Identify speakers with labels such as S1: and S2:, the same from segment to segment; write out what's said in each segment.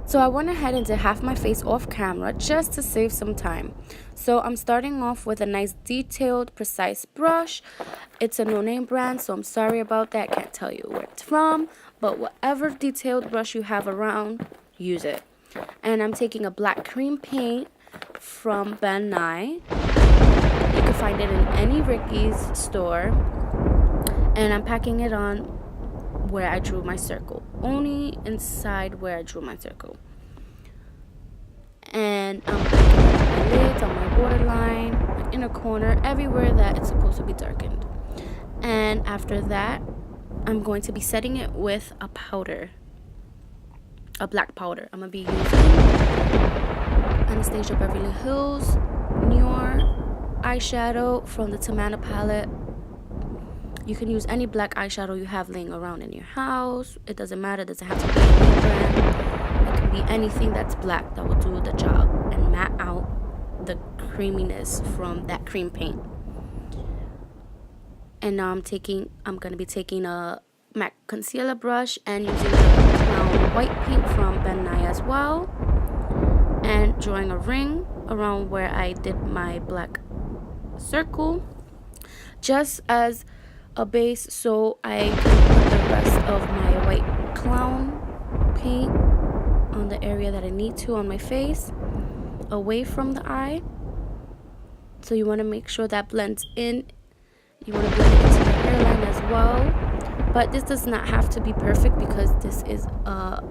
S1: So I went ahead and did half my face off camera just to save some time. So I'm starting off with a nice detailed, precise brush. It's a no-name brand, so I'm sorry about that. Can't tell you where it's from, but whatever detailed brush you have around, use it. And I'm taking a black cream paint from Ben Nye. You can find it in any Ricky's store. And I'm packing it on where I drew my circle, only inside where I drew my circle. And I'm putting it on my lids, on my waterline, my inner corner, everywhere that it's supposed to be darkened. And after that, I'm going to be setting it with a powder, a black powder. I'm going to be using Anastasia Beverly Hills Newer eyeshadow from the Tamana palette. You can use any black eyeshadow you have laying around in your house. It doesn't matter. It doesn't have to be a name brand. It can be anything that's black that will do the job and matte out the creaminess from that cream paint. And now I'm going to be taking a MAC concealer brush and using the Clown white paint from Ben Nye as well. And drawing a ring around where I did my black circle. Just as a base so I can put the rest of my white clown paint on the area that I need to on my face, away from the eye. So you want to make sure that blends in. You want to blend it into the hairline as well. But this does not have to be perfect because this is a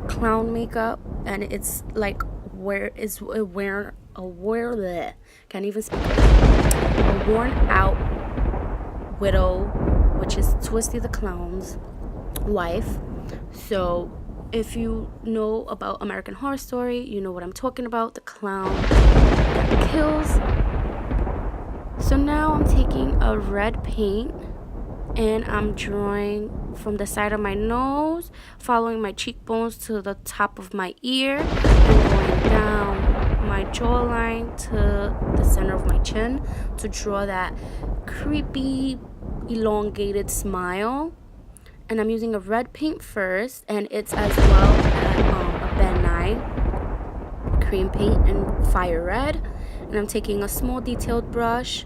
S1: clown makeup and it's like can't even speak. A worn out widow, which is Twisty the Clown's wife. So if you know about American Horror Story, you know what I'm talking about, the clown that kills. So now I'm taking a red paint and I'm drawing from the side of my nose, following my cheekbones to the top of my ear and going down my jawline to the center of my chin to draw that creepy elongated smile. And I'm using a red paint first, and it's as well a Ben Nye cream paint in fire red. And I'm taking a small detailed brush.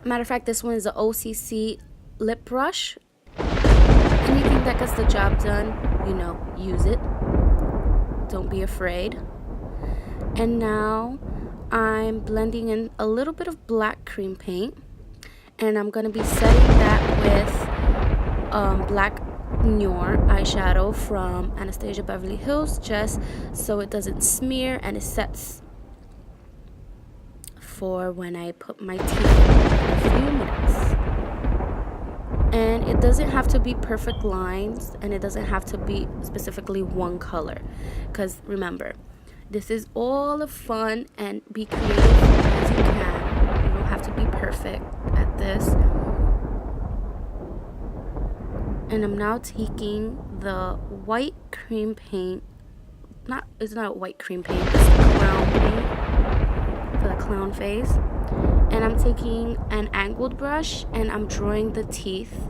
S1: Matter of fact, this one is an OCC lip brush. Anything that gets the job done, use it. Don't be afraid. And now I'm blending in a little bit of black cream paint, and I'm going to be setting that with black Newer eyeshadow from Anastasia Beverly Hills, just so it doesn't smear and it sets for when I put my teeth in a few minutes. And it doesn't have to be perfect lines, and it doesn't have to be specifically one color, because remember, this is all of fun, and be creative as you can. You don't have to be perfect at this. And I'm now taking the white cream paint. It's not a white cream paint, it's a clown paint for the clown face. And I'm taking an angled brush and I'm drawing the teeth.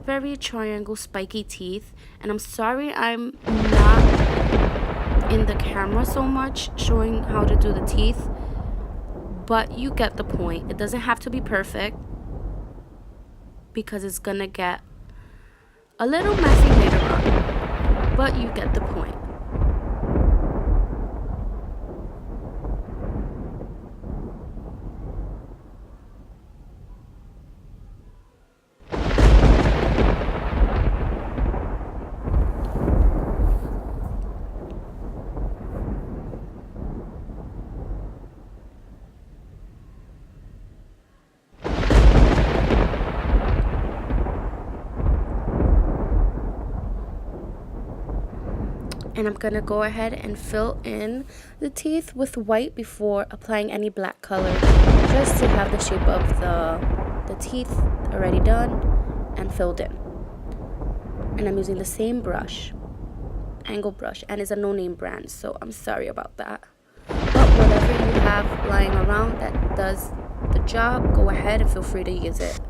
S1: Very triangle, spiky teeth. And I'm sorry I'm not in the camera so much showing how to do the teeth, but you get the point. It doesn't have to be perfect because it's gonna get a little messy later on, but you get the point. And I'm gonna go ahead and fill in the teeth with white before applying any black color, just to have the shape of the teeth already done and filled in. And I'm using the same brush, angle brush, and it's a no-name brand, so I'm sorry about that. But whatever you have lying around that does the job, go ahead and feel free to use it.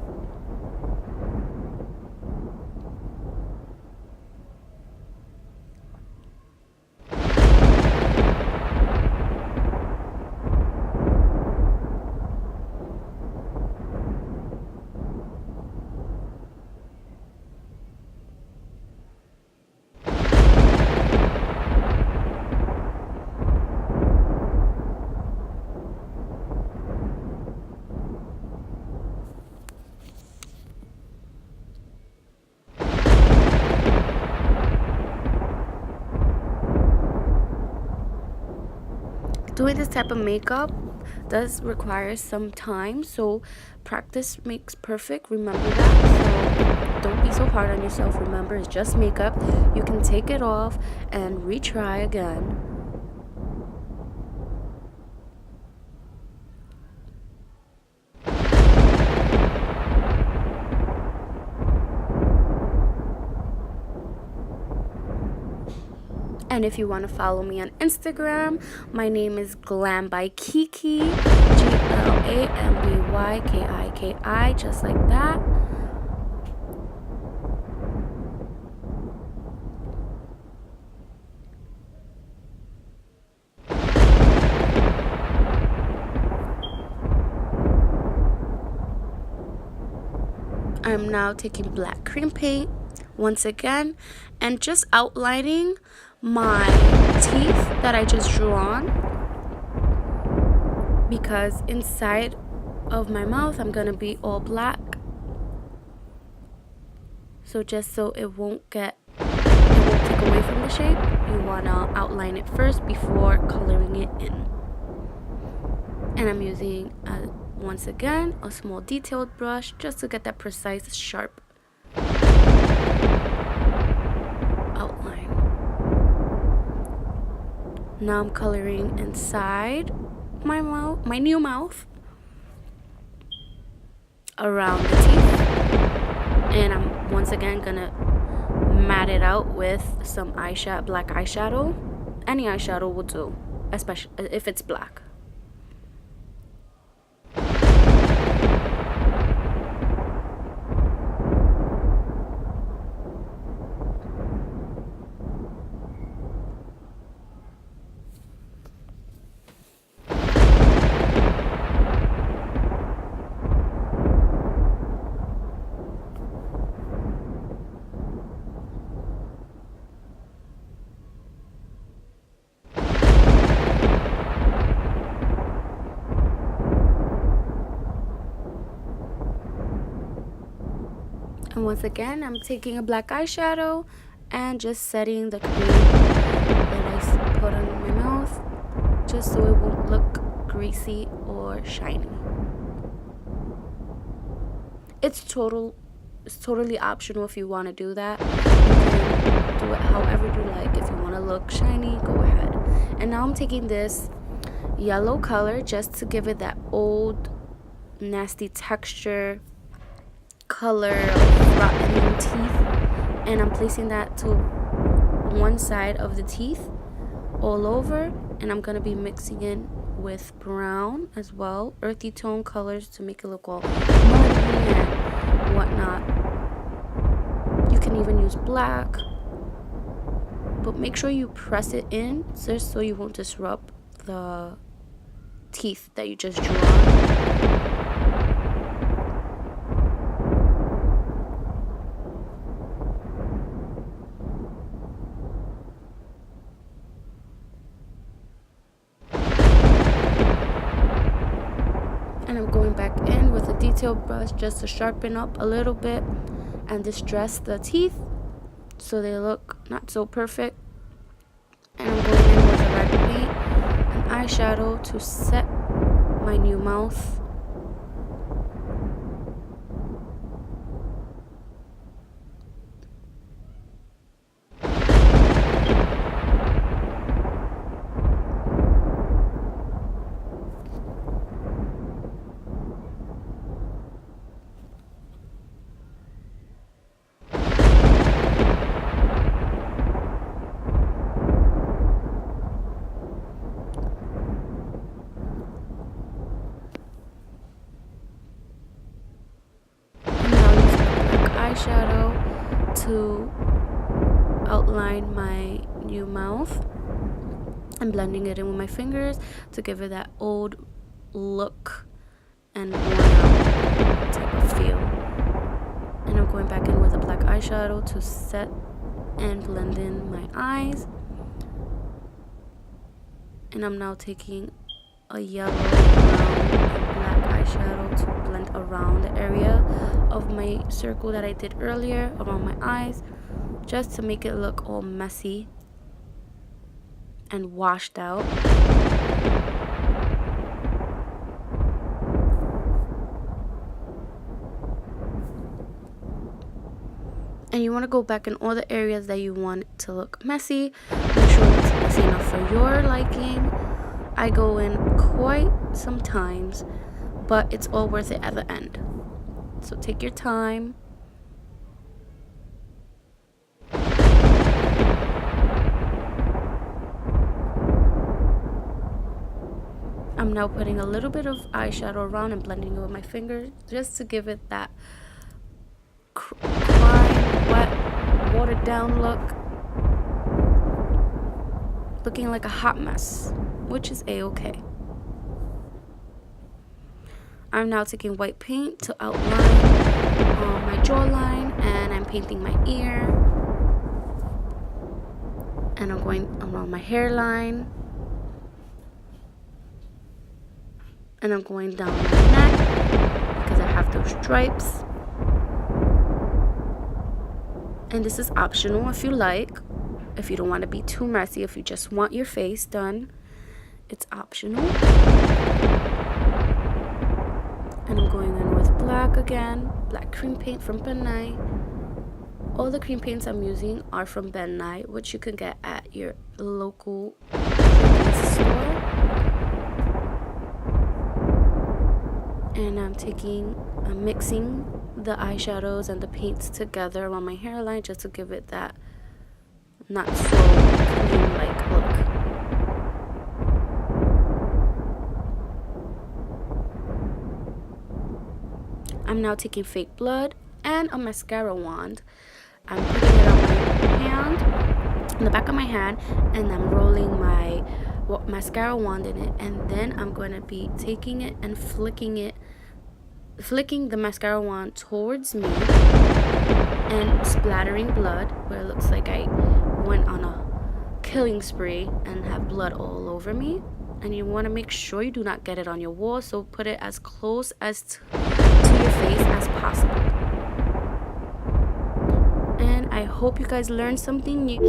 S1: Doing this type of makeup does require some time, so practice makes perfect. Remember that. So don't be so hard on yourself. Remember, it's just makeup. You can take it off and retry again. And if you want to follow me on Instagram, my name is Glam by Kiki, GLAMBYKIKI, just like that. I'm now taking black cream paint once again and just outlining my teeth that I just drew on, because inside of my mouth I'm gonna be all black, so just so it won't take away from the shape, you wanna outline it first before coloring it in. And I'm using once again a small detailed brush just to get that precise sharp outline. Now I'm coloring inside my mouth, my new mouth, around the teeth, and I'm once again gonna matte it out with some eyeshadow, black eyeshadow. Any eyeshadow will do, especially if it's black. And once again, I'm taking a black eyeshadow and just setting the cream that I put on my mouth, just so it won't look greasy or shiny. It's totally optional if you want to do that. You can do it however you like. If you want to look shiny, go ahead. And now I'm taking this yellow color just to give it that old nasty texture color of rotten teeth, and I'm placing that to one side of the teeth all over, and I'm gonna be mixing in with brown as well, earthy tone colors to make it look all muddy and whatnot. You can even use black, but make sure you press it in just so you won't disrupt the teeth that you just drew on. And I'm going back in with a detailed brush just to sharpen up a little bit and distress the teeth so they look not so perfect. And I'm going in with a red paint and eyeshadow to set my new mouth. eyeshadow to outline my new mouth. I'm blending it in with my fingers to give it that old look and worn out type of feel. And I'm going back in with a black eyeshadow to set and blend in my eyes. And I'm now taking a yellow, brown, and black eyeshadow to blend around the area of my circle that I did earlier around my eyes, just to make it look all messy and washed out. And you want to go back in all the areas that you want to look messy. Make sure it's messy enough for your liking. I go in quite sometimes, but it's all worth it at the end. So take your time. I'm now putting a little bit of eyeshadow around and blending it with my fingers just to give it that crime, wet, watered down look. Looking like a hot mess, which is a-okay. I'm now taking white paint to outline my jawline, and I'm painting my ear. And I'm going around my hairline. And I'm going down my neck because I have those stripes. And this is optional if you like. If you don't want to be too messy, if you just want your face done, it's optional. And I'm going in with black again, black cream paint from Ben Nye. All the cream paints I'm using are from Ben Nye, which you can get at your local store. And I'm mixing the eyeshadows and the paints together around my hairline just to give it that not so clean like look. I'm now taking fake blood and a mascara wand. I'm putting it on my hand, on the back of my hand, and I'm rolling my mascara wand in it, and then I'm going to be taking it and flicking the mascara wand towards me and splattering blood where it looks like I went on a killing spree and have blood all over me. And you want to make sure you do not get it on your wall, so put it as close as to your face as possible. And I hope you guys learned something new.